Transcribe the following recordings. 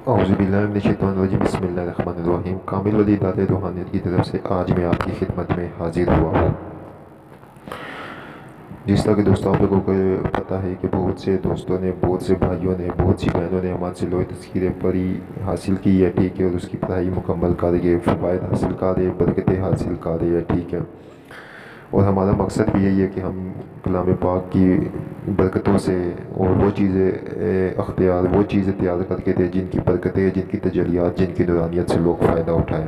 اعوذ باللہ من الشیطان الرجیم، بسم اللہ الرحمن الرحیم۔ کامل ولی ادارہ روحانیت کی طرف سے آج میں آپ کی خدمت میں حاضر ہوا ہوں۔ جس طرح کہ دوستوں آپ لوگوں کو پتہ ہے کہ بہت سے دوستوں نے، بہت سے بھائیوں نے، بہت سی بہنوں نے ہمارے سے لوہے تذکیریں پڑھی حاصل کی ہے، ٹھیک ہے، اور اس کی پڑھائی مکمل کر کے فوائد حاصل کر رہے، برکتیں حاصل کر رہے ہیں، ٹھیک ہے۔ اور ہمارا مقصد بھی یہی ہے کہ ہم کلام پاک کی برکتوں سے اور وہ چیزیں وہ چیزیں تیار کر کے دیں جن کی برکتیں، جن کی تجلیات، جن کی نورانیت سے لوگ فائدہ اٹھائیں۔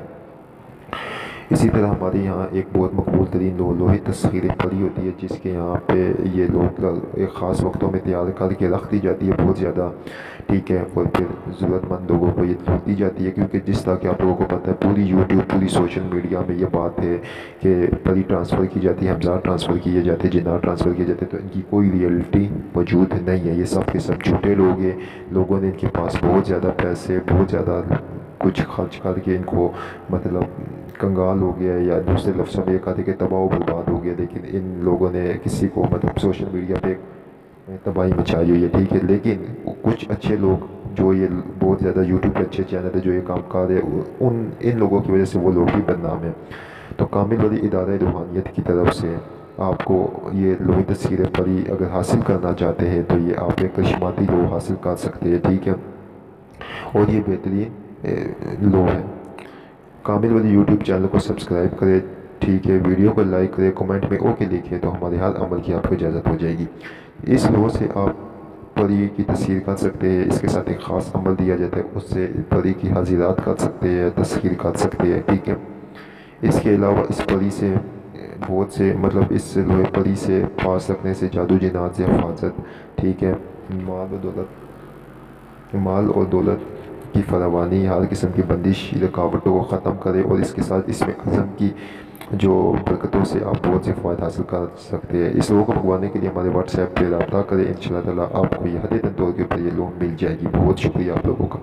اسی طرح ہمارے یہاں ایک بہت مقبول ترین لوہے تذکیریں پڑھی ہوتی ہے، جس کے یہاں پہ یہ لوگ ایک خاص وقتوں میں تیار کر کے رکھ دی جاتی ہے بہت زیادہ، ٹھیک ہے، اور پھر ضرورت مند لوگوں کو یہ دی جاتی ہے، کیونکہ جس طرح کہ آپ لوگوں کو پتہ ہے پوری یوٹیوب، پوری سوشل میڈیا میں یہ بات ہے کہ پری ٹرانسفر کی جاتی ہے، ہمزاد ٹرانسفر کیے جاتے ہیں، جنات ٹرانسفر کیے جاتے ہیں، تو ان کی کوئی ریئلٹی موجود نہیں ہے، یہ سب کے سب جھوٹے لوگ ہیں۔ لوگوں نے ان کے پاس بہت زیادہ پیسے، بہت زیادہ کچھ خرچ کر کے ان کو مطلب کنگال ہو گیا، یا دوسرے لفظوں میں یہ کہتے کہ تباہ و برباد ہو گیا، لیکن ان لوگوں نے کسی کو مطلب سوشل میڈیا پہ تباہی مچائی ہوئی ہے، ٹھیک ہے۔ لیکن کچھ اچھے لوگ جو یہ بہت زیادہ یوٹیوب پہ اچھے چینل ہے جو یہ کام کر رہے ہیں، ان لوگوں کی وجہ سے وہ لوگ بھی بدنام ہیں۔ تو کامل ولی ادارہ روحانیت کی طرف سے آپ کو یہ لوہے تذکیریں پڑھی اگر حاصل کرنا چاہتے ہیں تو یہ آپ ایک کرشماتی لوح حاصل کر سکتے ہیں، ٹھیک ہے، اور یہ بہترین لوح ہے۔ کامل ولی یوٹیوب چینل کو سبسکرائب کرے، ٹھیک ہے، ویڈیو کو لائک کرے، کمنٹ میں اوکے لکھے تو ہمارے ہر عمل کی آپ کو اجازت ہو جائے گی۔ اس لوح سے آپ پری کی تصویر کر سکتے ہیں، اس کے ساتھ ایک خاص عمل دیا جاتا ہے، اس سے پری کی حاضرات کر سکتے ہیں، تصویر کر سکتے ہیں، ٹھیک ہے۔ اس کے علاوہ اس پری سے بہت سے مطلب اس لوہے پری سے پاس رکھنے سے جادو جنات سے حفاظت، ٹھیک ہے، مال اور دولت کی فراوانی، ہر قسم کی بندش رکاوٹوں کو ختم کرے، اور اس کے ساتھ اس میں عزم کی جو برکتوں سے آپ بہت سے فوائد حاصل کر سکتے ہیں۔ اس لوگوں کو منگوانے کے لیے ہمارے واٹس ایپ پہ رابطہ کریں، انشاءاللہ تعالیٰ آپ کو یہ حدیدن طور کے اوپر یہ لوگ مل جائے گی۔ بہت شکریہ آپ لوگوں کا۔